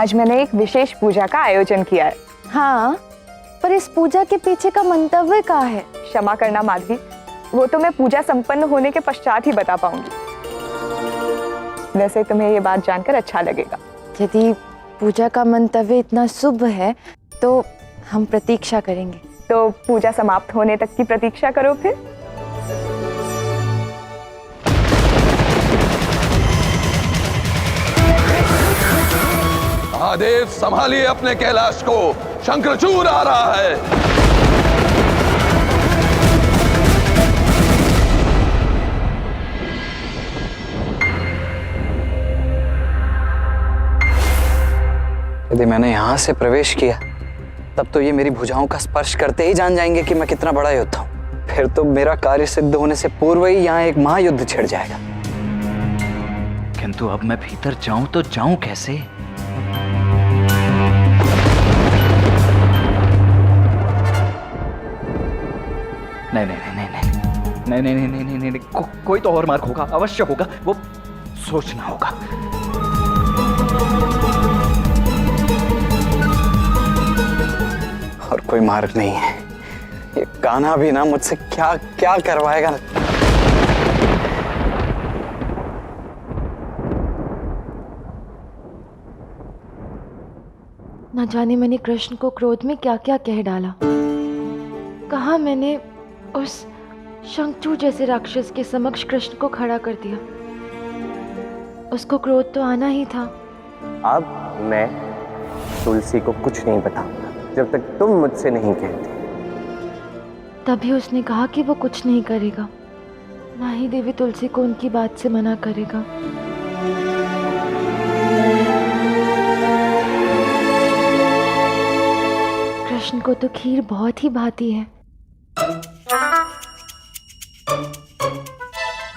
आज मैंने एक विशेष पूजा का आयोजन किया है। हाँ, पर इस पूजा के पीछे का मंतव्य क्या है? क्षमा करना माधवी, वो तो मैं पूजा संपन्न होने के पश्चात ही बता पाऊंगी। वैसे तुम्हें ये बात जानकर अच्छा लगेगा। यदि पूजा का मंतव्य इतना शुभ है तो हम प्रतीक्षा करेंगे। तो पूजा समाप्त होने तक की प्रतीक्षा करो फिर। महादेव संभालिए अपने कैलाश को, शंखचूड़ आ रहा है। यदि मैंने यहां से प्रवेश किया तब तो ये मेरी भुजाओं का स्पर्श करते ही जान जाएंगे कि मैं कितना बड़ा योद्धा हूं। फिर तो मेरा कार्य सिद्ध होने से पूर्व ही यहाँ एक महायुद्ध छिड़ जाएगा। किंतु अब मैं भीतर जाऊं तो जाऊं कैसे? नहीं नहीं नहीं नहीं नहीं नहीं नहीं नहीं नहीं नहीं नहीं कोई तो और मार्ग होगा, अवश्य होगा, वो सोचना होगा। और कोई मार्ग नहीं है। ये कान्हा भी ना मुझसे क्या क्या करवाएगा। न जाने मैंने कृष्ण को क्रोध में क्या क्या कह डाला। कहा मैंने उस शंखचूड़ जैसे राक्षस के समक्ष कृष्ण को खड़ा कर दिया। उसको क्रोध तो आना ही था। अब मैं तुलसी को कुछ नहीं बताऊंगा जब तक तुम मुझसे नहीं कहते। तभी उसने कहा कि वो कुछ नहीं करेगा, ना ही देवी तुलसी को उनकी बात से मना करेगा। कृष्ण को तो खीर बहुत ही भाती है।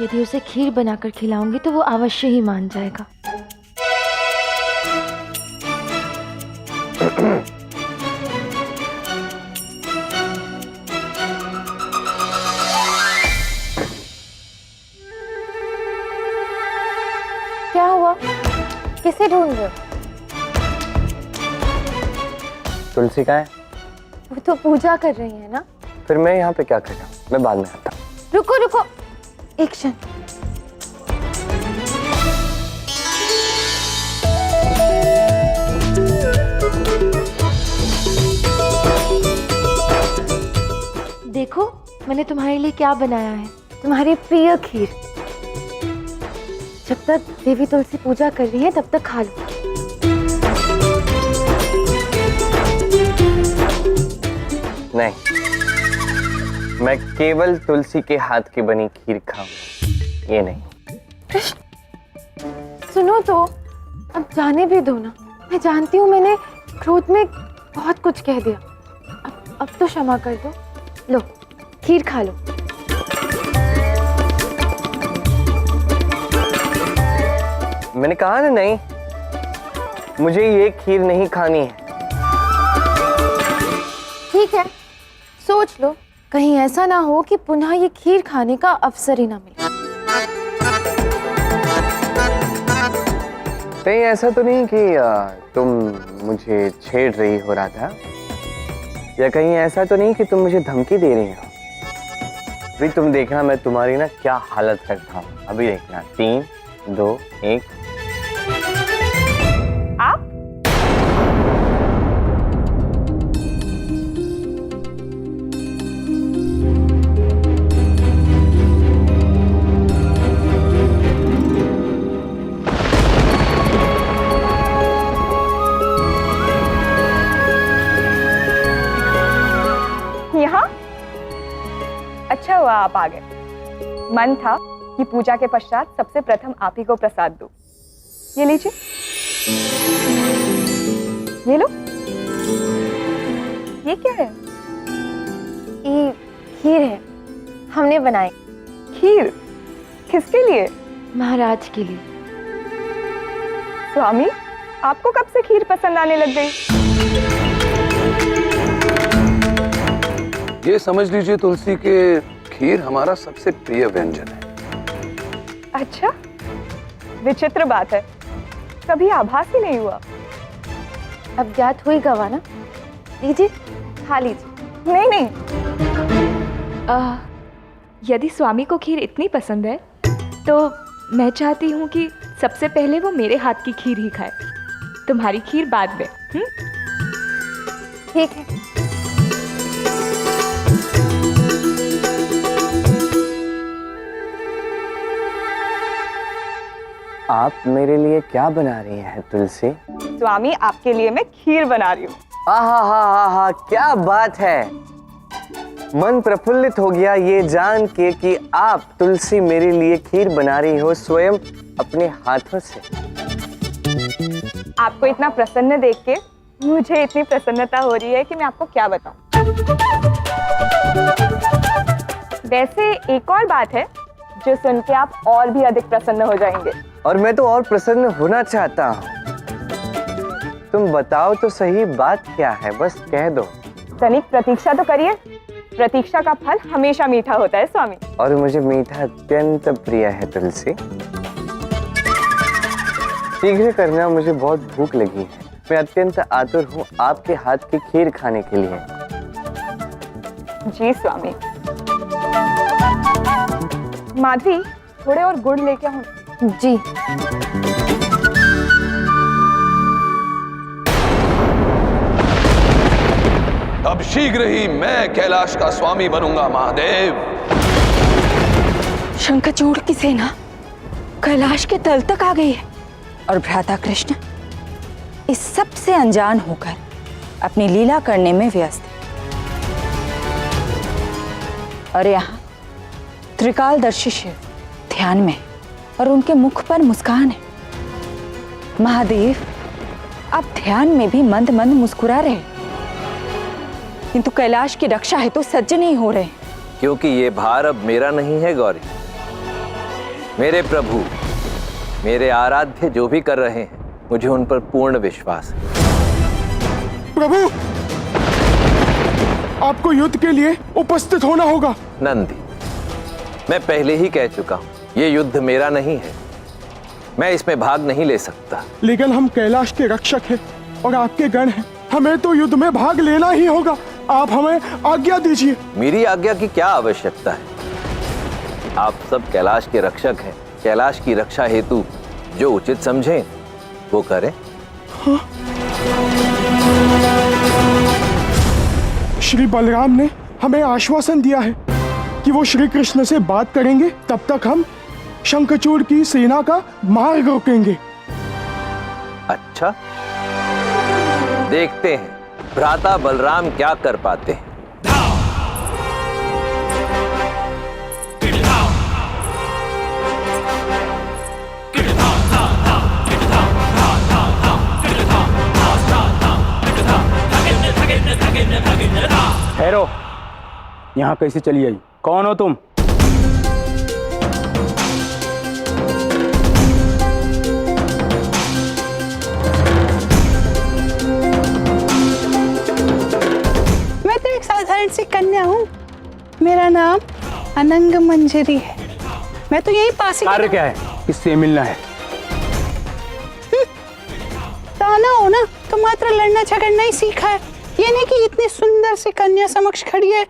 यदि उसे खीर बनाकर खिलाऊंगी तो वो अवश्य ही मान जाएगा। क्या हुआ? किसे ढूंढ रहे हो? तुलसी कहाँ है? वो तो पूजा कर रही है ना। फिर मैं यहाँ पे क्या कर रहा हूँ? मैं बाद में आता हूँ। रुको रुको, एक क्षण। देखो मैंने तुम्हारे लिए क्या बनाया है, तुम्हारी प्रिय खीर। जब तक देवी तुलसी पूजा कर रही है तब तक खा लो। नहीं, मैं केवल तुलसी के हाथ की बनी खीर खाऊंगा, ये नहीं। सुनो तो, अब जाने भी दो ना। मैं जानती हूँ मैंने क्रोध में बहुत कुछ कह दिया। अब तो क्षमा कर दो। लो खीर खा लो। मैंने कहा ना नहीं, मुझे ये खीर नहीं खानी है। ठीक है, सोच लो, कहीं ऐसा ना हो कि पुनः ये खीर खाने का अवसर ही ना मिले। कहीं ऐसा तो नहीं कि तुम मुझे छेड़ रही हो राधा, या कहीं ऐसा तो नहीं कि तुम मुझे धमकी दे रही हो। अभी तुम देखना मैं तुम्हारी ना क्या हालत करता हूँ। अभी देखना, 3, 2, 1। आप यहाँ? अच्छा हुआ आप आ गए। मन था कि पूजा के पश्चात सबसे प्रथम आप ही को प्रसाद दूं। ये लीजिए, ये लो। ये क्या है? ये खीर है, हमने बनाई। खीर? किसके लिए? महाराज के लिए। स्वामी, आपको कब से खीर पसंद आने लग गई? ये समझ लीजिए तुलसी के खीर हमारा सबसे प्रिय व्यंजन है। अच्छा, विचित्र बात है, कभी आभास ही नहीं हुआ। अब ज्ञात हुई गवा ना, लीजिए खा लीजिए। नहीं नहीं, यदि स्वामी को खीर इतनी पसंद है तो मैं चाहती हूँ कि सबसे पहले वो मेरे हाथ की खीर ही खाए, तुम्हारी खीर बाद में। ठीक है। आप मेरे लिए क्या बना रही हैं तुलसी? स्वामी, आपके लिए मैं खीर बना रही हूँ। आहा, क्या बात है। मन प्रफुल्लित हो गया ये जान के कि आप तुलसी मेरे लिए खीर बना रही हो स्वयं अपने हाथों से। आपको इतना प्रसन्न देख के मुझे इतनी प्रसन्नता हो रही है कि मैं आपको क्या बताऊं। वैसे एक और बात है जो सुन के आप और भी अधिक प्रसन्न हो जाएंगे। और मैं तो और प्रसन्न होना चाहता हूँ। तुम बताओ तो सही, बात क्या है, बस कह दो। तनिक प्रतीक्षा तो करिए, प्रतीक्षा का फल हमेशा मीठा होता है स्वामी। और मुझे मीठा अत्यंत प्रिय है तुलसी। शीघ्र करना, मुझे बहुत भूख लगी है। मैं अत्यंत आतुर हूँ आपके हाथ की खीर खाने के लिए। जी स्वामी। माधवी, थोड़े और गुड़ लेके आओ। जी। अब शीघ्र ही मैं कैलाश का स्वामी बनूंगा महादेव। शंखचूड़ की सेना कैलाश के तल तक आ गई है और भ्राता कृष्ण इस सब से अनजान होकर अपनी लीला करने में व्यस्त है। और यहाँ त्रिकालदर्शी शिव ध्यान में और उनके मुख पर मुस्कान है। महादेव आप ध्यान में भी मंद मंद मुस्कुरा रहे, किंतु कैलाश की रक्षा है तो सज्ज नहीं हो रहे। क्योंकि ये भार अब मेरा नहीं है गौरी। मेरे प्रभु, मेरे आराध्य जो भी कर रहे हैं, मुझे उन पर पूर्ण विश्वास है। प्रभु, आपको युद्ध के लिए उपस्थित होना होगा। नंदी, मैं पहले ही कह चुका हूं, ये युद्ध मेरा नहीं है। मैं इसमें भाग नहीं ले सकता। लेकिन हम कैलाश के रक्षक हैं और आपके गण हैं। हमें तो युद्ध में भाग लेना ही होगा। आप हमें आज्ञा दीजिए। मेरी आज्ञा की क्या आवश्यकता है? आप सब कैलाश के रक्षक हैं। कैलाश की रक्षा हेतु जो उचित समझें वो करें। हाँ। श्री बलराम ने हमें आश्वासन दिया है कि वो श्री कृष्ण से बात करेंगे, तब तक हम शंखचूड़ की सेना का मार्ग रोकेंगे। अच्छा, देखते हैं भ्राता बलराम क्या कर पाते हैं। ठहरो, यहाँ कैसे चली आई? कौन हो तुम? मैं तो एक साधारण सी कन्या हूँ। मेरा नाम अनंग मंजरी है। मैं तो यही पास ही। कार्य क्या है? किससे मिलना है? ताना हो ना तो मात्र लड़ना झगड़ना ही सीखा है। ये नहीं कि इतनी सुंदर सी कन्या समक्ष खड़ी है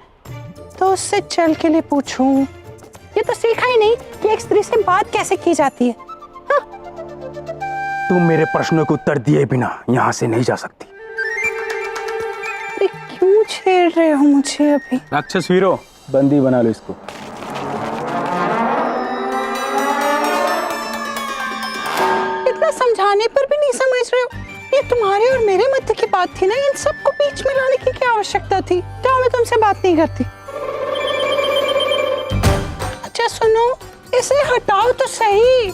तो उससे चल के लिए पूछूं। ये तो सीखा ही नहीं कि एक स्त्री से बात कैसे की जाती है। हाँ? तुम मेरे प्रश्नों के उत्तर दिए बिना यहाँ से नहीं जा सकती। अरे क्यों छेड़ रहे हो मुझे अभी? राक्षस वीरो, बंदी बना लो इसको। इतना समझाने पर भी नहीं समझ रहे हो। ये तुम्हारे और मेरे मध्य की बात थी ना, इन सबको बीच में लाने की क्या आवश्यकता थी? तो मैं तुमसे बात नहीं करती। अच्छा सुनो, इसे हटाओ तो सही।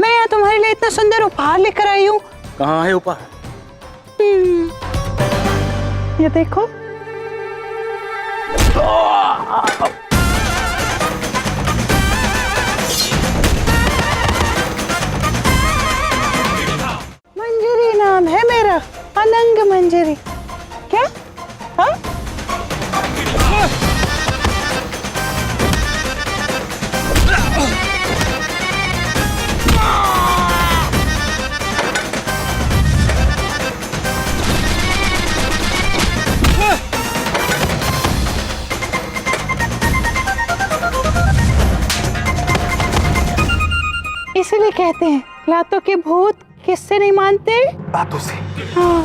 मैं यहाँ तुम्हारे लिए इतना सुंदर उपहार लेकर आई हूँ। कहाँ है उपहार? ये देखो। मंजरी नाम है मेरा, अनंग मंजरी। क्या? हाँ? इसीलिए कहते हैं लातों के भूत किससे नहीं मानते? बातों से। हाँ।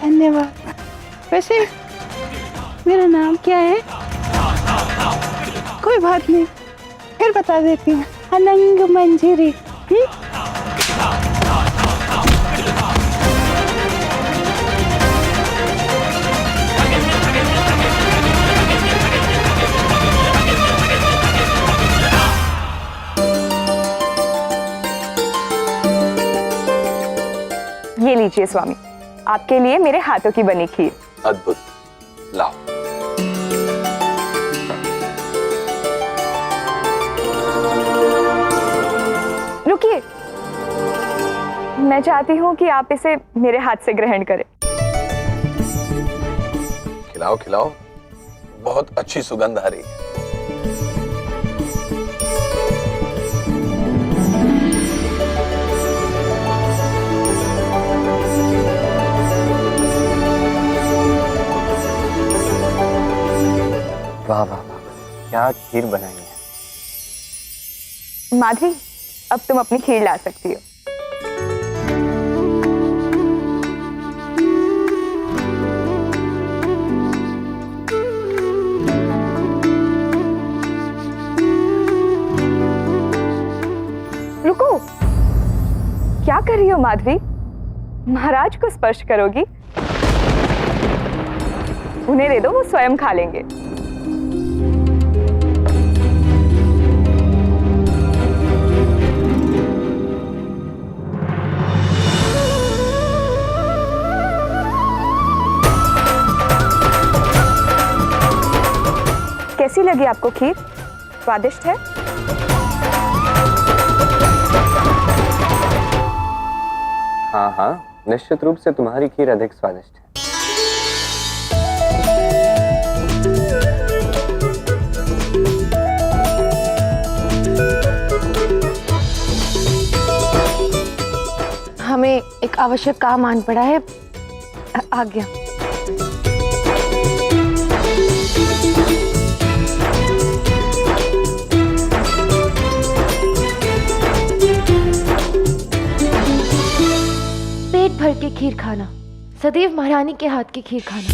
धन्यवाद। वैसे मेरा नाम क्या है? कोई बात नहीं, फिर बता देती हूँ। अनंग मंजरी। ये लीजिए स्वामी, आपके लिए मेरे हाथों की बनी खीर। अद्भुत, लाओ। रुकिए, मैं चाहती हूँ कि आप इसे मेरे हाथ से ग्रहण करें। खिलाओ खिलाओ, बहुत अच्छी सुगंध आ रही है। वाह वाह वाह, क्या खीर बनाई है। माधवी, अब तुम अपनी खीर ला सकती हो। रुको, क्या कर रही हो माधवी? महाराज को स्पर्श करोगी? उन्हें दे दो, वो स्वयं खा लेंगे। कैसी लगी आपको खीर? स्वादिष्ट है? हाँ हाँ, निश्चित रूप से तुम्हारी खीर अधिक स्वादिष्ट है। हमें एक आवश्यक काम आन पड़ा है। आज्ञा। पेट भर के खीर खाना, सदैव महारानी के हाथ की खीर खाना।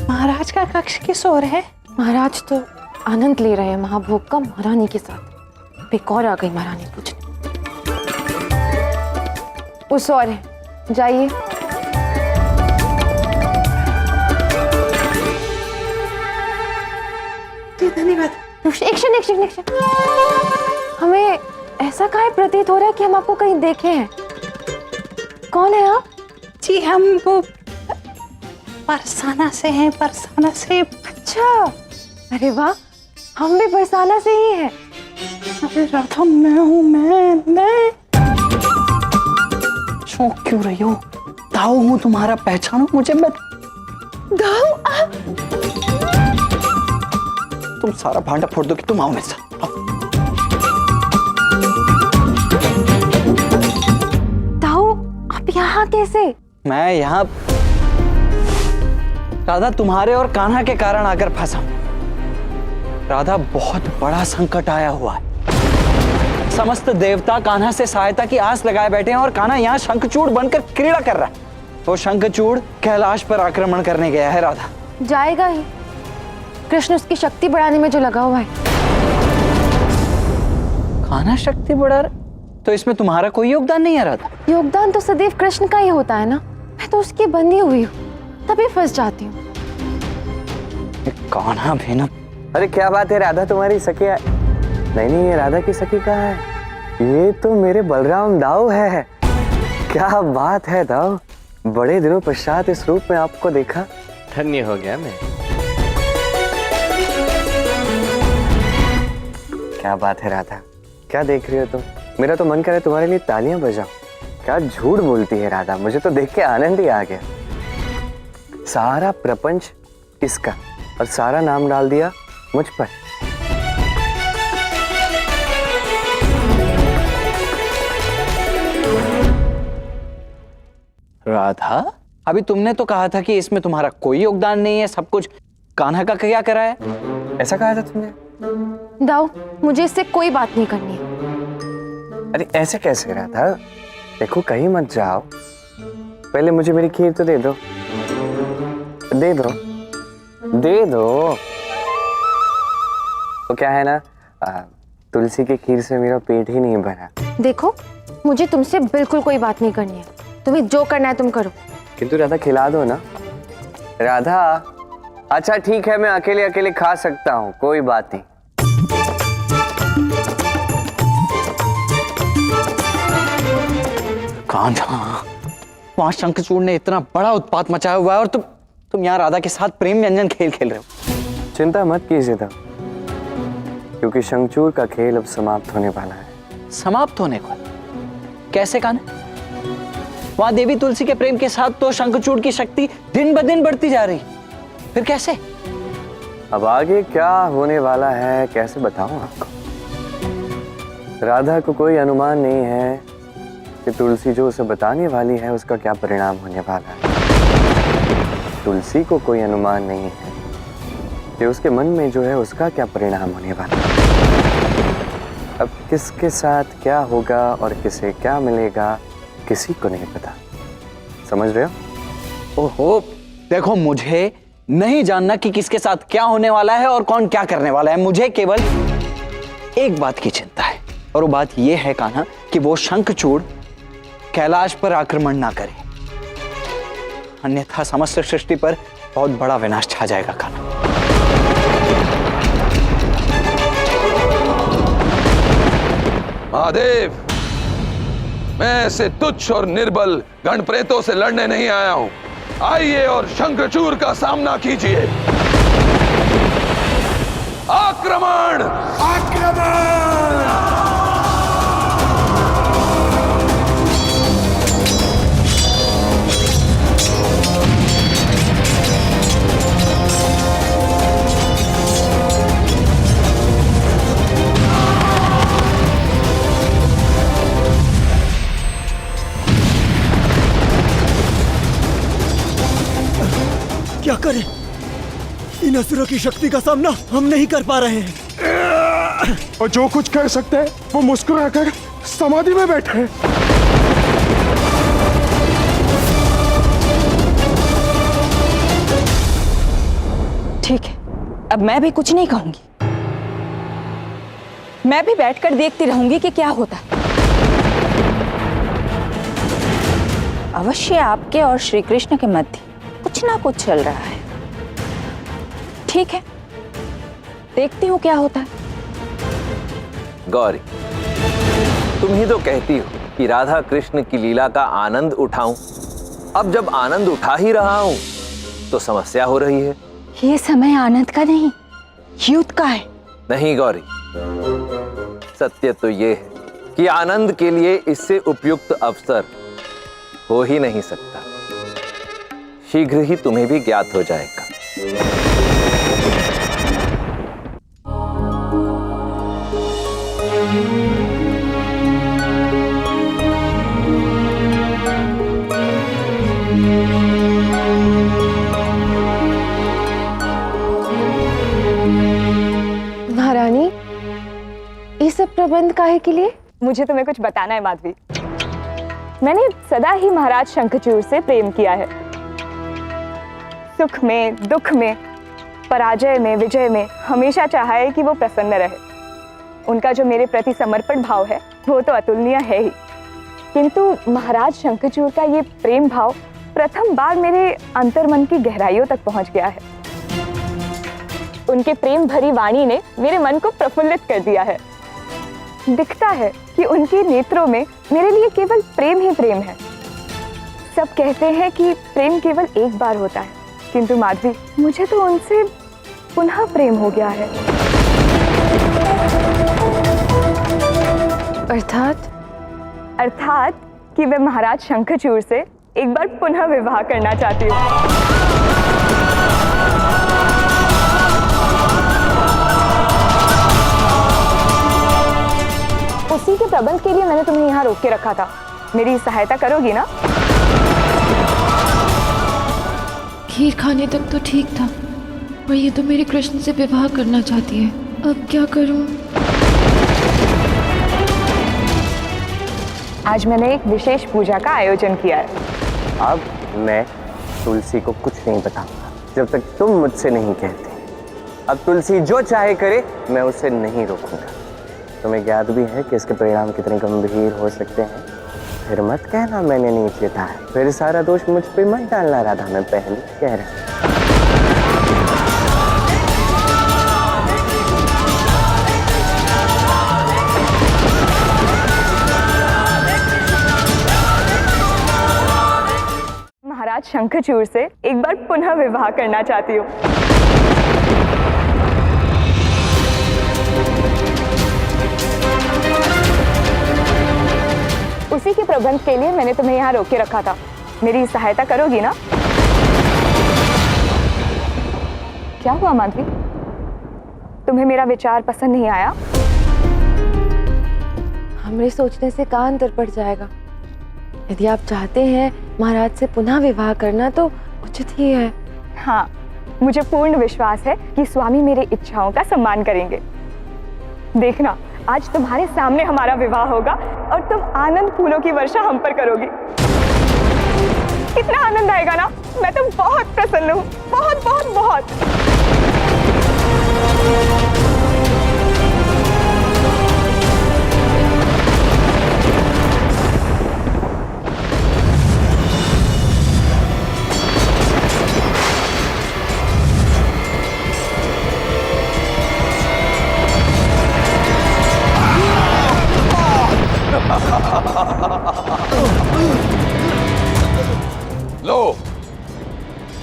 महाराज का कक्ष किस ओर है? महाराज तो आनंद ले रहे हैं महाभोग का महारानी के साथ। एक और आ गई महारानी पूछने। उस और है, जाइए। धन्यवाद। एक क्षण। हमें ऐसा काहे प्रतीत हो रहा है कि हम आपको कहीं देखे हैं। कौन है आप? जी हम वो परसाना से हैं, परसाना से। अच्छा, अरे वाह, हम भी परसाना से ही हैं। अरे राधा, मैं हूँ, मैं चौंक क्यों रही हो? दाऊ हूँ तुम्हारा, पहचानो मुझे। मैं दाऊ? तुम सारा भांडा फोड़ दो कि तुम आओ मेरे साथ। दाऊ, आप यहाँ कैसे? मैं यहाँ राधा तुम्हारे और कान्हा के कारण आकर फंसा हूं। राधा, बहुत बड़ा संकट आया हुआ है। समस्त देवता कान्हा से सहायता की आस लगाए बैठे हैं और कान्हा यहाँ शंखचूड़ बनकर क्रीड़ा कर रहा है। वो शंखचूड़ कैलाश पर आक्रमण करने गया है राधा। जाएगा ही। कृष्ण उसकी शक्ति बढ़ाने में जो लगा हुआ है। कान्हा शक्ति बढ़ा रहा, तो इसमें तुम्हारा कोई योगदान नहीं है राधा? योगदान तो सदैव कृष्ण का ही होता है ना। मैं तो उसकी बंदी हुई हूँ, तभी फंस जाती हूँ। कान्हा भी ना। अरे क्या बात है, राधा तुम्हारी सखी है? नहीं, ये राधा की सखी कहाँ है? ये तो मेरे बलराम दाऊ है। क्या बात है दाऊ, बड़े दिनों पश्चात इस रूप में आपको देखा, धन्य हो गया मैं। क्या बात है राधा, क्या देख रही हो तुम? मेरा तो मन करे तुम्हारे लिए तालियां बजाऊं। क्या झूठ बोलती है राधा, मुझे तो देख के आनंद ही आ गया। सारा प्रपंच इसका, और सारा नाम डाल दिया मुझ पर। राधा, अभी तुमने तो कहा था कि इसमें तुम्हारा कोई योगदान नहीं है, सब कुछ कान्हा का क्या करा है? ऐसा कहा था तुमने? दाऊ, मुझे इससे कोई बात नहीं करनी है। अरे ऐसे कैसे रहा था? देखो कहीं मत जाओ, पहले मुझे मेरी खीर तो दे दो, दे दो, दे दो। तो क्या है ना, तुलसी की खीर से मेरा पेट ही नहीं भरा। देखो, मुझे तुमसे बिल्कुल कोई बात नहीं करनी है। तुम्हें जो करना है तुम करो। किंतु राधा खिला दो ना। राधा, अच्छा ठीक है, मैं अकेले अकेले खा सकता हूँ, कोई बात नहीं। कान्हा, वहां शंखचूड़ ने इतना बड़ा उत्पात मचाया हुआ है और तुम यहाँ राधा के साथ प्रेम व्यंजन खेल खेल रहे हो। चिंता मत कीजिए तब, क्योंकि शंखचूड़ का खेल अब समाप्त होने वाला है। समाप्त होने को? कैसे कान्हा? वहां देवी तुलसी के प्रेम के साथ तो शंखचूड़ की शक्ति दिन ब दिन बढ़ती जा रही, फिर कैसे? अब आगे क्या होने वाला है कैसे बताऊं आपको? राधा को कोई अनुमान नहीं है कि तुलसी जो उसे बताने वाली है उसका क्या परिणाम होने वाला है। तुलसी को कोई अनुमान नहीं है कि उसके मन में जो है उसका क्या परिणाम होने वाला है। अब किसके साथ क्या होगा और किसे क्या मिलेगा किसी को नहीं पता, समझ रहे हो? ओहो, देखो मुझे नहीं जानना कि किसके साथ क्या होने वाला है और कौन क्या करने वाला है। मुझे केवल एक बात की चिंता है, और वो बात यह है कान्हा कि वो शंखचूड़ कैलाश पर आक्रमण ना करे, अन्यथा समस्त सृष्टि पर बहुत बड़ा विनाश छा जाएगा कान्हा। महादेव, मैं ऐसे तुच्छ और निर्बल गण प्रेतों से लड़ने नहीं आया हूं। आइए और शंखचूड़ का सामना कीजिए। आक्रमण! आक्रमण! क्या करें? इन असुरों की शक्ति का सामना हम नहीं कर पा रहे हैं। और जो कुछ कर सकते हैं वो मुस्कुराकर समाधि में बैठे हैं। ठीक है, अब मैं भी कुछ नहीं कहूंगी। मैं भी बैठकर देखती रहूंगी कि क्या होता है। अवश्य आपके और श्री कृष्ण के मध्य कुछ ना कुछ चल रहा है। ठीक है, देखती हूँ क्या होता है। गौरी, तुम ही तो कहती हो कि राधा कृष्ण की लीला का आनंद उठाऊं। अब जब आनंद उठा ही रहा हूं तो समस्या हो रही है। ये समय आनंद का नहीं, युद्ध का है। नहीं गौरी, सत्य तो ये है कि आनंद के लिए इससे उपयुक्त अवसर हो ही नहीं सकता। शीघ्र ही तुम्हें भी ज्ञात हो जाएगा। महारानी, ये सब प्रबंध काहे के लिए? मुझे तुम्हें कुछ बताना है माधवी। मैंने सदा ही महाराज शंखचूड़ से प्रेम किया है। सुख में, दुख में, पराजय में, विजय में हमेशा चाहा है कि वो प्रसन्न रहे। उनका जो मेरे प्रति समर्पण भाव है वो तो अतुलनीय है ही, किंतु महाराज शंखचूड़ का ये प्रेम भाव प्रथम बार मेरे अंतर्मन की गहराइयों तक पहुंच गया है। उनके प्रेम भरी वाणी ने मेरे मन को प्रफुल्लित कर दिया है। दिखता है कि उनके नेत्रों में मेरे लिए केवल प्रेम ही प्रेम है। सब कहते हैं कि प्रेम केवल एक बार होता है, किंतु माधवी, मुझे तो उनसे पुनः प्रेम हो गया है। अर्थात कि मैं महाराज शंखचूड़ से एक बार पुनः विवाह करना चाहती हूँ। उसी के प्रबंध के लिए मैंने तुम्हें यहाँ रोक के रखा था। मेरी सहायता करोगी ना? खीर खाने तक तो ठीक था, और ये तो मेरे कृष्ण से विवाह करना चाहती है। अब क्या करूं? आज मैंने एक विशेष पूजा का आयोजन किया है। अब मैं तुलसी को कुछ नहीं बताऊंगा जब तक तुम मुझसे नहीं कहते। अब तुलसी जो चाहे करे, मैं उसे नहीं रोकूंगा। तुम्हें ज्ञात भी है कि इसके परिणाम कितने गंभीर हो सकते हैं। फिर मत कहना मैंने नहीं चेता है। फिर सारा दोष मुझ पे मत डालना राधा, मैं पहले कह रहा हूं। महाराज शंखचूड़ से एक बार पुनः विवाह करना चाहती हूँ। उसी के प्रबंध के लिए मैंने तुम्हें यहाँ रोके रखा था। मेरी सहायता करोगी ना? क्या हुआ माधवी? तुम्हें मेरा विचार पसंद नहीं आया? हमरे सोचने से कहाँ अंतर पड़ जाएगा। यदि आप चाहते हैं महाराज से पुनः विवाह करना तो उचित ही है। हाँ, मुझे पूर्ण विश्वास है कि स्वामी मेरी इच्छाओं का सम्मान करेंगे। देखना, आज तुम्हारे सामने हमारा विवाह होगा और तुम आनंद फूलों की वर्षा हम पर करोगी। कितना आनंद आएगा ना? मैं तो बहुत प्रसन्न हूँ, बहुत बहुत बहुत। लो,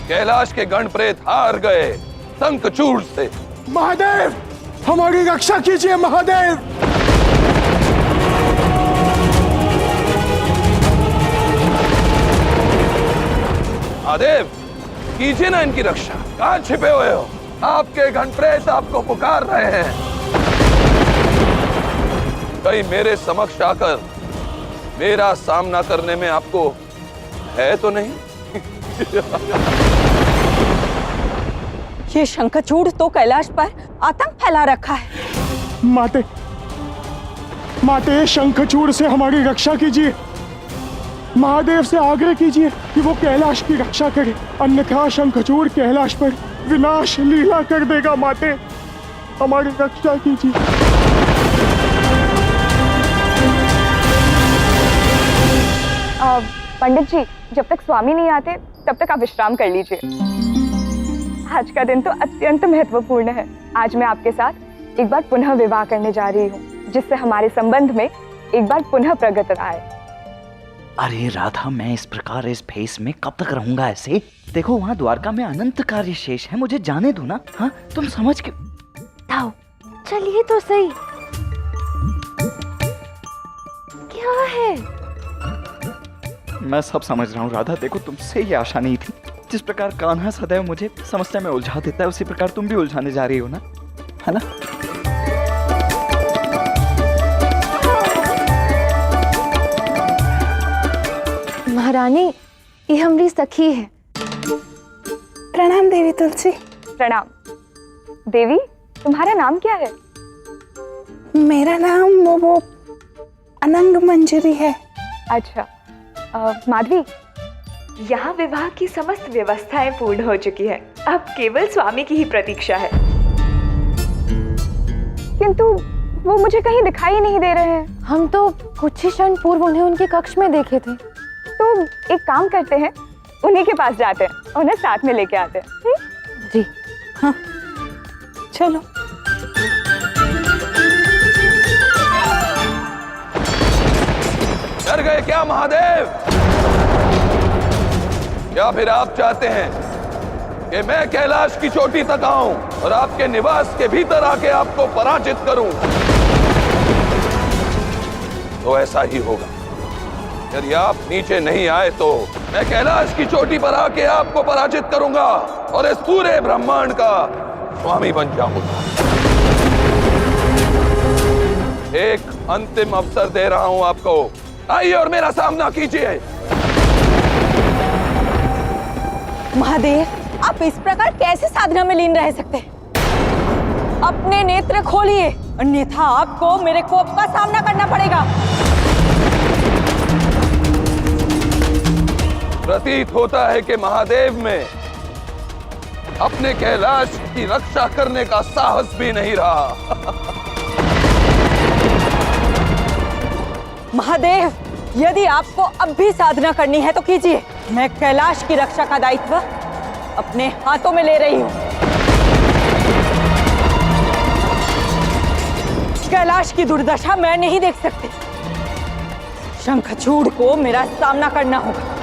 कैलाश के गण प्रेत हार गए शंखचूड़ से। महादेव, हमारी रक्षा कीजिए महादेव। महादेव, कीजिए ना इनकी रक्षा। कहाँ छिपे हुए हो? आपके गण प्रेत आपको पुकार रहे हैं। कहीं मेरे समक्ष आकर मेरा सामना करने में आपको है तो नहीं? ये शंखचूड़ तो कैलाश पर आतंक फैला रखा है। माते, माते, शंखचूड़ से हमारी रक्षा कीजिए। महादेव से आग्रह कीजिए कि वो कैलाश की रक्षा करे, अन्यथा शंखचूड़ कैलाश पर विनाश लीला कर देगा। माते, हमारी रक्षा कीजिए। पंडित जी, जब तक स्वामी नहीं आते तब तक आप विश्राम कर लीजिए। आज का दिन तो अत्यंत महत्वपूर्ण है। आज मैं आपके साथ एक बार पुनः विवाह करने जा रही हूँ, जिससे हमारे संबंध में एक बार पुनः प्रगति आए। अरे राधा, मैं इस प्रकार इस भेष में कब तक रहूंगा ऐसे? देखो, वहाँ द्वारका में अनंत कार्य शेष है, मुझे जाने दो ना। हाँ, तुम समझ के ताओ, चलिए तो सही। क्या है? मैं सब समझ रहा हूँ राधा। देखो, तुमसे ये आशा नहीं थी। जिस प्रकार कान्हा सदैव मुझे समस्या में उलझा देता है, उसी प्रकार तुम भी उलझाने जा रही हो ना, है ना? महारानी, ये हमारी सखी है। प्रणाम देवी तुलसी। प्रणाम। देवी, तुम्हारा नाम क्या है? मेरा नाम वो अनंग मंजरी है। अच्छा, माधवी, यहाँ विवाह की समस्त व्यवस्थाएं पूर्ण हो चुकी है। अब केवल स्वामी की ही प्रतीक्षा है। किंतु वो मुझे कहीं दिखाई नहीं दे रहे हैं। हम तो कुछ ही क्षण पूर्व उन्हें उनके कक्ष में देखे थे। तो एक काम करते हैं, उन्हीं के पास जाते हैं, उन्हें साथ में लेके आते हैं। जी हाँ, चलो। डर गए क्या महादेव? या फिर आप चाहते हैं कि मैं कैलाश की चोटी तक आऊं और आपके निवास के भीतर आके आपको पराजित करूं? तो ऐसा ही होगा। यदि आप नीचे नहीं आए तो मैं कैलाश की चोटी पर आके आपको पराजित करूंगा और इस पूरे ब्रह्मांड का स्वामी बन जाऊंगा। एक अंतिम अवसर दे रहा हूं आपको। आइए और मेरा सामना कीजिए। महादेव, आप इस प्रकार कैसे साधना में लीन रह सकते हैं? अपने नेत्र खोलिए, अन्यथा आपको मेरे कोप का सामना करना पड़ेगा। प्रतीत होता है कि महादेव में अपने कैलाश की रक्षा करने का साहस भी नहीं रहा। महादेव, यदि आपको अब भी साधना करनी है तो कीजिए। मैं कैलाश की रक्षा का दायित्व अपने हाथों में ले रही हूं। कैलाश की दुर्दशा मैं नहीं देख सकती। शंखचूड़ को मेरा सामना करना होगा।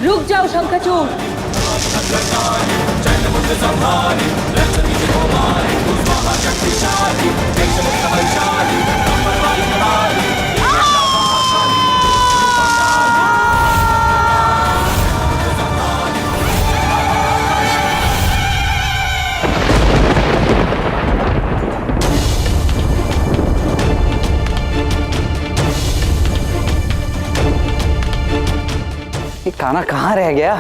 रुक जाओ शंखचूड़। ये कान्हा कहाँ रह गया?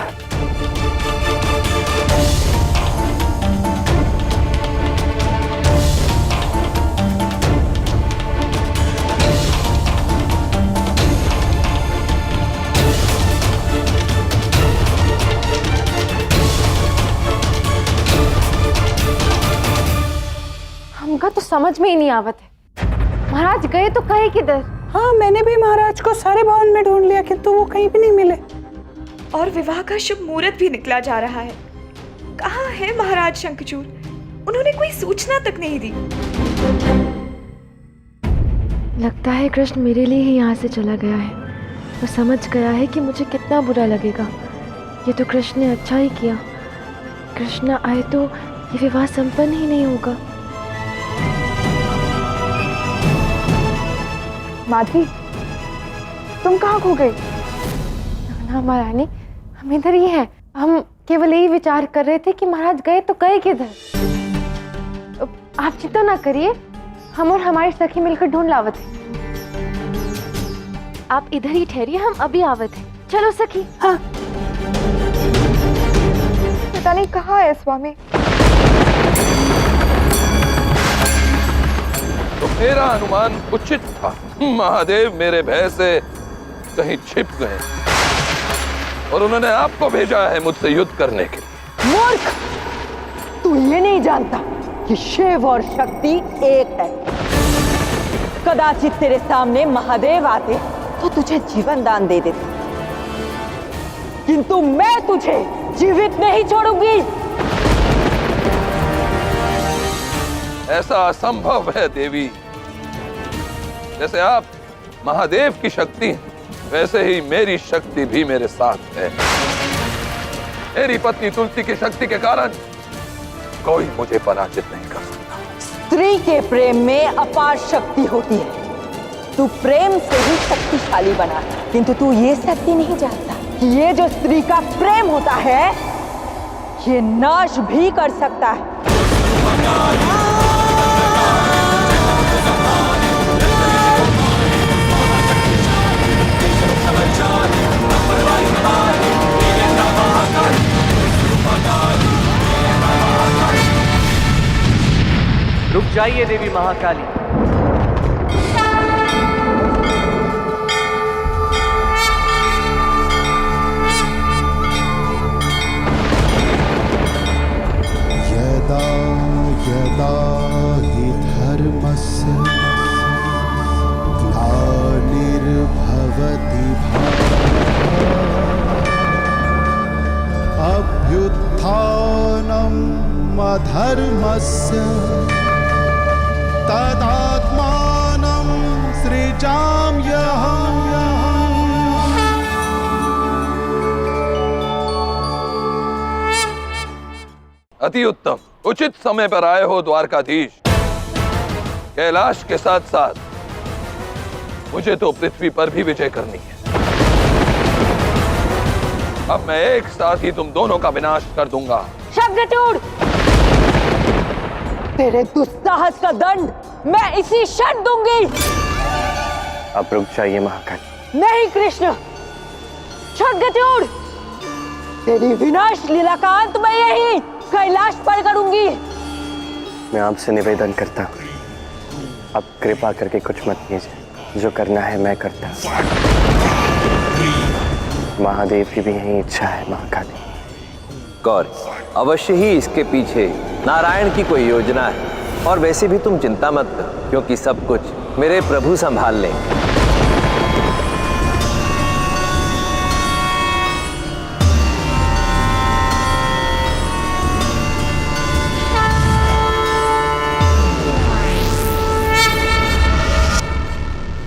हमका तो समझ में ही नहीं आवत है। महाराज गए तो कहे किधर? हाँ, मैंने भी महाराज को सारे भवन में ढूंढ लिया किंतु वो कहीं भी नहीं मिले। और विवाह का शुभ मुहूर्त भी निकला जा रहा है। कहाँ है महाराज शंखचूड़? उन्होंने कोई सूचना तक नहीं दी। लगता है कृष्ण मेरे लिए ही यहाँ से चला गया है। वो समझ गया है कि मुझे कितना बुरा लगेगा। ये तो कृष्ण ने अच्छा ही किया। कृष्ण आए तो ये विवाह संपन्न ही नहीं होगा। माधवी, तुम कहाँ खो गई? ना महारानी, हम इधर ही हैं। हम केवल यही विचार कर रहे थे कि महाराज गए तो गए किधर। आप चिंता ना करिए, हम और हमारी सखी मिलकर ढूंढ लावत हैं। आप इधर ही ठहरिए, हम अभी आवत हैं। चलो सखी। हाँ। पता नहीं कहाँ है स्वामी। तो मेरा अनुमान उचित था। महादेव मेरे भय से कहीं छिप गए और उन्होंने आपको भेजा है मुझसे युद्ध करने के लिए। मूर्ख, तू ये नहीं जानता कि शिव और शक्ति एक है। कदाचित तेरे सामने महादेव आते तो तुझे जीवन दान दे देते, किंतु मैं तुझे जीवित नहीं छोड़ूंगी। ऐसा असंभव है देवी। जैसे आप महादेव की शक्ति हैं, वैसे ही मेरी शक्ति भी मेरे साथ है। मेरी पत्नी तुलसी की शक्ति के कारण कोई मुझे पराजित नहीं कर सकता। स्त्री के प्रेम में अपार शक्ति होती है। तू प्रेम से ही शक्तिशाली बना है, किंतु तू ये सत्य नहीं जानता कि ये जो स्त्री का प्रेम होता है, ये नाश भी कर सकता है। रुक जाइए देवी महाकाली। यदा यदा हि धर्मस्य ग्लानिर्भवति भारत धर्मस्य तदात्मानं सृजाम्यहम्। अति उत्तम, उचित समय पर आए हो द्वारकाधीश। कैलाश के साथ साथ मुझे तो पृथ्वी पर भी विजय करनी है। अब मैं एक साथ ही तुम दोनों का विनाश कर दूंगा। शंखचूड़, तेरे दुस्साहस का दंड मैं इसी क्षण दूंगी। अब रुक जाइए महाकाली। नहीं कृष्ण, शंखचूड़, तेरी विनाश लीला का अंत मैं यही कैलाश पर करूंगी। मैं आपसे निवेदन करता हूँ, अब कृपा करके कुछ मत कीजिए। जो करना है मैं करता हूँ। महादेव की भी यही इच्छा है महाकाली। गौरी, अवश्य ही इसके पीछे नारायण की कोई योजना है। और वैसे भी तुम चिंता मत करो, क्योंकि सब कुछ मेरे प्रभु संभाल लेंगे।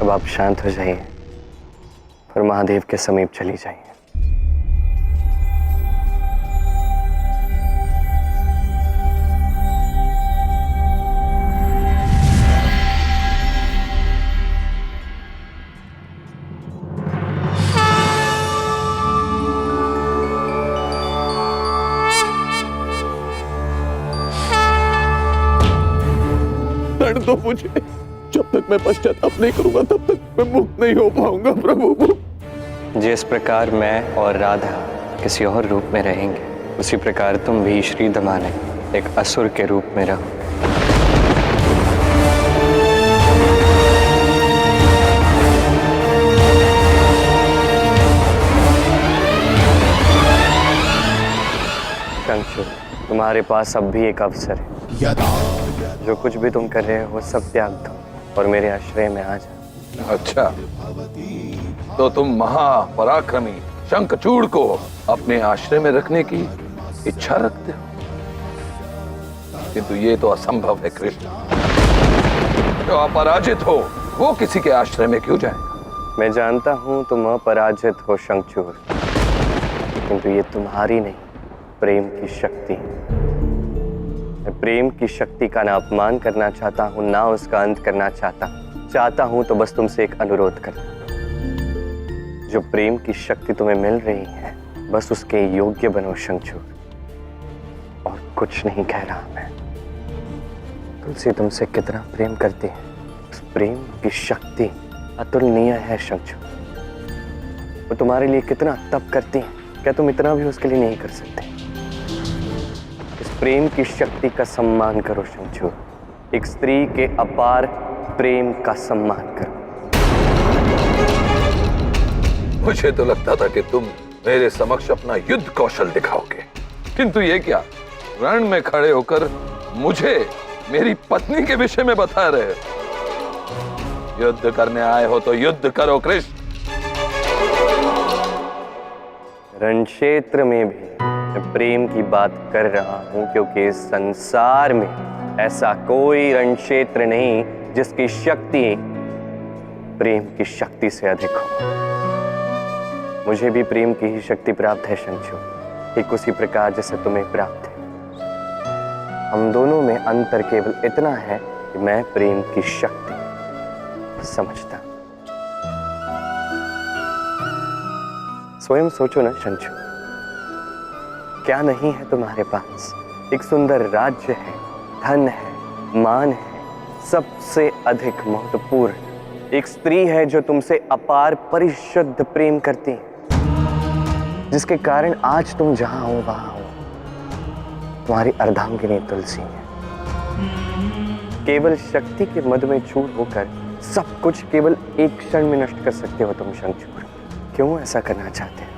अब आप शांत हो जाइए और महादेव के समीप चली जाइए। दंड दो मुझे। जब तक मैं पश्चाताप नहीं करूंगा तब तक मैं मुक्त नहीं हो पाऊंगा प्रभु। जिस प्रकार मैं और राधा किसी और रूप में रहेंगे, उसी प्रकार तुम भी श्री दमाने एक असुर के रूप में रहो। शंखचूड़, तुम्हारे पास अब भी एक अवसर है। जो कुछ भी तुम कर रहे हो सब त्याग दो और मेरे आश्रय में आ जाओ। अच्छा, तो तुम महापराक्रमी शंखचूड़ को अपने आश्रय में रखने की इच्छा रखते हो, किंतु ये तो असंभव है कृष्ण। जो अपराजित हो वो किसी के आश्रय में क्यों जाएगा? मैं जानता हूं तुम अपराजित हो शंखचूड़, किंतु ये तुम्हारी नहीं, प्रेम की शक्ति। मैं प्रेम की शक्ति का ना अपमान करना चाहता हूं, ना उसका अंत करना चाहता हूं तो बस तुमसे एक अनुरोध करता हूं। जो प्रेम की शक्ति तुम्हें मिल रही है, बस उसके योग्य बनो शंखचूड़, और कुछ नहीं कह रहा मैं। तुलसी तुमसे कितना प्रेम करती है, उस प्रेम की शक्ति अतुलनीय है शंखचूड़। वो तुम्हारे लिए कितना तप करती है, क्या तुम इतना भी उसके लिए नहीं कर सकते? इस प्रेम की शक्ति का सम्मान करो शंखचूड़। एक स्त्री के अपार प्रेम का सम्मान करो। मुझे तो लगता था कि तुम मेरे समक्ष अपना युद्ध कौशल दिखाओगे, किंतु ये क्या, रण में खड़े होकर मुझे मेरी पत्नी के विषय में बता रहे हो? युद्ध करने आए हो तो युद्ध करो कृष्ण। रण क्षेत्र में भी मैं प्रेम की बात कर रहा हूं, क्योंकि इस संसार में ऐसा कोई रण क्षेत्र नहीं जिसकी शक्ति प्रेम की शक्ति से अधिक हो। मुझे भी प्रेम की ही शक्ति प्राप्त है शंखचूड़, ठीक उसी प्रकार जैसे तुम्हें प्राप्त है। हम दोनों में अंतर केवल इतना है कि मैं प्रेम की शक्ति समझता। स्वयं सोचो ना शंखचूड़, क्या नहीं है तुम्हारे पास? एक सुंदर राज्य है, धन है, मान है, सबसे अधिक महत्वपूर्ण एक स्त्री है जो तुमसे अपार परिशुद्ध प्रेम करती है, जिसके कारण आज तुम जहां हो वहां हो। तुम्हारी अर्धांगिनी तुलसी है। केवल शक्ति के मद में चूर होकर सब कुछ केवल एक क्षण में नष्ट कर सकते हो तुम शंखचूड़। क्यों ऐसा करना चाहते हो?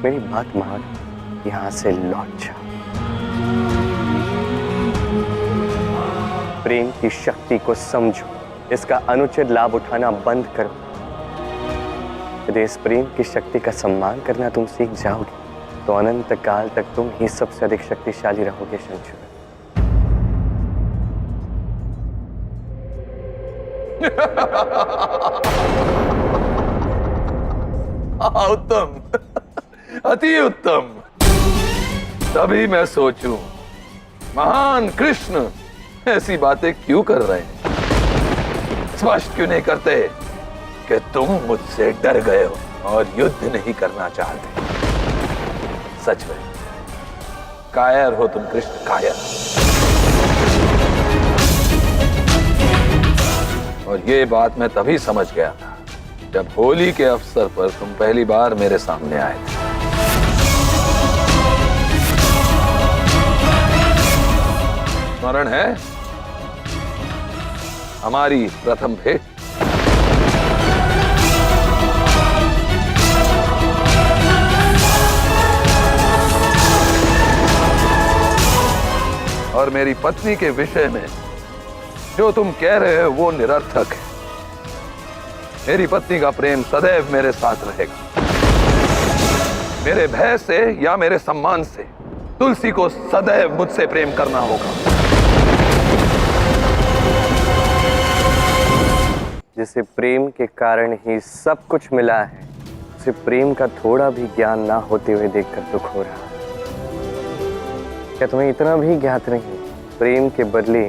मेरी बात मान, यहां से लौट जाओ। प्रेम की शक्ति को समझो, इसका अनुचित लाभ उठाना बंद करो। यदि इस प्रेम की शक्ति का सम्मान करना तुम सीख जाओगे तो अनंत काल तक तुम ही सबसे अधिक शक्तिशाली रहोगे शंखचूड़। उत्तम, अति उत्तम। तभी मैं सोचूं महान कृष्ण ऐसी बातें क्यों कर रहे हैं। स्पष्ट क्यों नहीं करते कि तुम मुझसे डर गए हो और युद्ध नहीं करना चाहते। सच में कायर हो तुम कृष्ण, कायर। और ये बात मैं तभी समझ गया था जब होली के अवसर पर तुम पहली बार मेरे सामने आए थे। स्मरण है हमारी प्रथम भेंट? और मेरी पत्नी के विषय में जो तुम कह रहे हो वो निरर्थक है। मेरी पत्नी का प्रेम सदैव मेरे साथ रहेगा। मेरे भय से या मेरे सम्मान से तुलसी को सदैव मुझसे प्रेम करना होगा। जिसे प्रेम के कारण ही सब कुछ मिला है, उसे प्रेम का थोड़ा भी ज्ञान ना होते हुए देखकर दुख हो रहा। क्या तुम्हें इतना भी ज्ञात नहीं? प्रेम के बदले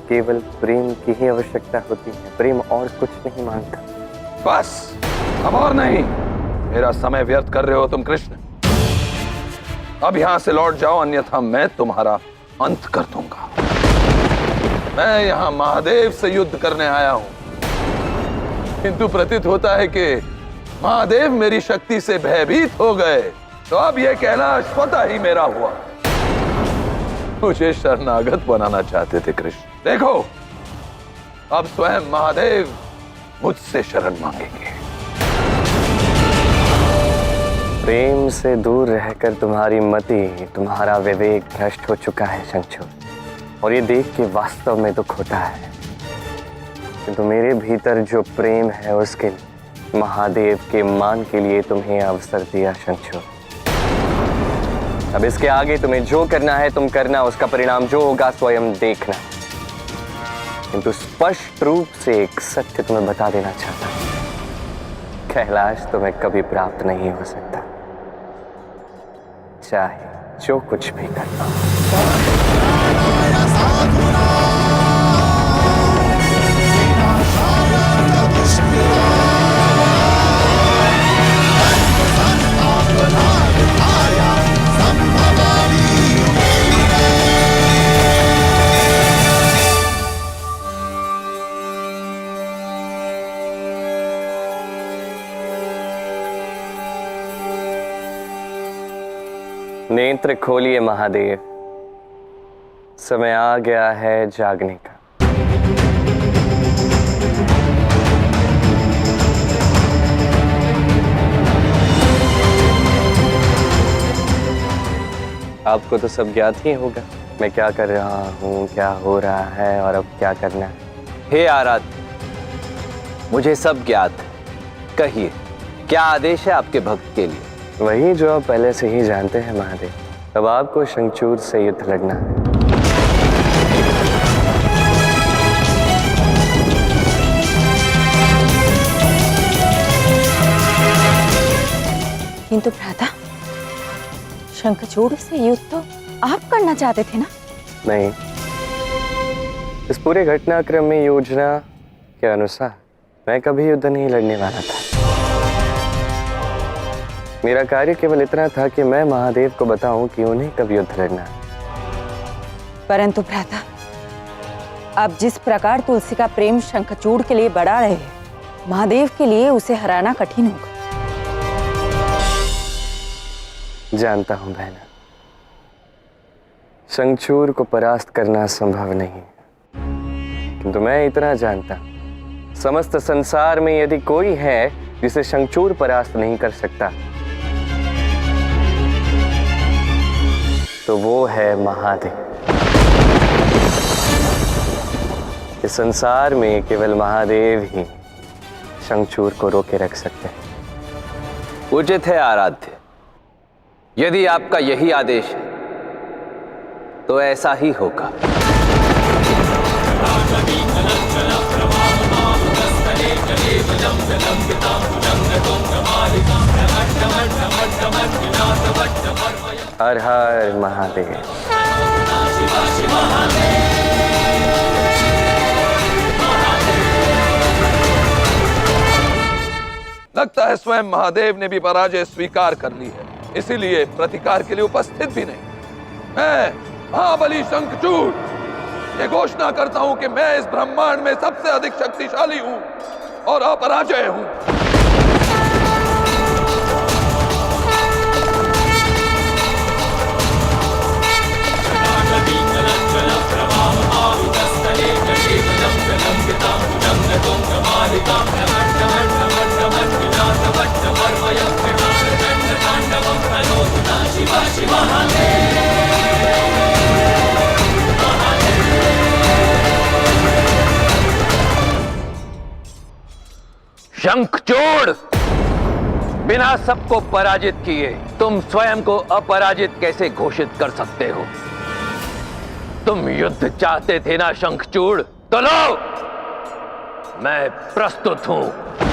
केवल प्रेम की ही आवश्यकता होती है। प्रेम और कुछ नहीं मांगता। बस, अब और नहीं। मेरा समय व्यर्थ कर रहे हो तुम कृष्ण। अब यहां से लौट जाओ, अन्यथा मैं तुम्हारा अंत कर दूंगा। मैं यहां महादेव से युद्ध करने आया हूं, किंतु प्रतीत होता है कि महादेव मेरी शक्ति से भयभीत हो गए, तो अब यह कैलाश स्वतः ही मेरा हुआ। मुझे शरणागत बनाना चाहते थे कृष्ण। देखो, अब स्वयं महादेव मुझसे शरण मांगेंगे। प्रेम से दूर रहकर तुम्हारी मति, तुम्हारा विवेक भ्रष्ट हो चुका है शंखचूड़, और ये देख के वास्तव में दुख होता है। किंतु मेरे भीतर जो प्रेम है उसके लिए, महादेव के मान के लिए तुम्हें अवसर दिया शंखचूड़। अब इसके आगे तुम्हें जो करना है तुम करना, उसका परिणाम जो होगा स्वयं देखना। किंतु स्पष्ट रूप से एक सत्य तुम्हें बता देना चाहता हूं, कैलाश तुम्हें कभी प्राप्त नहीं हो सकता, चाहे जो कुछ भी करना हो। नेत्र खोलिए महादेव, समय आ गया है जागने का। आपको तो सब ज्ञात ही होगा मैं क्या कर रहा हूँ, क्या हो रहा है और अब क्या करना है। हे आराध्य, मुझे सब ज्ञात है। कहिए, क्या आदेश है आपके भक्त के लिए? वही जो आप पहले से ही जानते हैं महादेव। अब आपको शंखचूड़ से युद्ध लड़ना है। किंतु भ्राता, शंखचूड़ से युद्ध तो आप करना चाहते थे ना? नहीं, इस पूरे घटनाक्रम में योजना के अनुसार मैं कभी युद्ध नहीं लड़ने वाला था। मेरा कार्य केवल इतना था कि मैं महादेव को बताऊं कि उन्हें कब युद्ध लड़ना है। परंतु भ्राता, अब जिस प्रकार तुलसी का प्रेम शंखचूड़ के लिए बढ़ा रहे हैं, महादेव के लिए उसे हराना कठिन होगा। जानता हूं बहना, शंखचूड़ को परास्त करना संभव नहीं, किंतु मैं इतना जानता, समस्त संसार में यदि कोई है जिसे शंखचूड़ परास्त नहीं कर सकता, तो वो है महादेव। इस संसार में केवल महादेव ही शंखचूड़ को रोके रख सकते हैं। उचित है आराध्य, यदि आपका यही आदेश है तो ऐसा ही होगा। हर हर महादेव। लगता है स्वयं महादेव ने भी पराजय स्वीकार कर ली है, इसीलिए प्रतिकार के लिए उपस्थित भी नहीं। मैं महाबली शंखचूड़ ये घोषणा करता हूं कि मैं इस ब्रह्मांड में सबसे अधिक शक्तिशाली हूं और अपराजय हूं। शंखचूड़, बिना सबको पराजित किए तुम स्वयं को अपराजित कैसे घोषित कर सकते हो? तुम युद्ध चाहते थे ना शंखचूड़? तो लो, मैं प्रस्तुत हूं।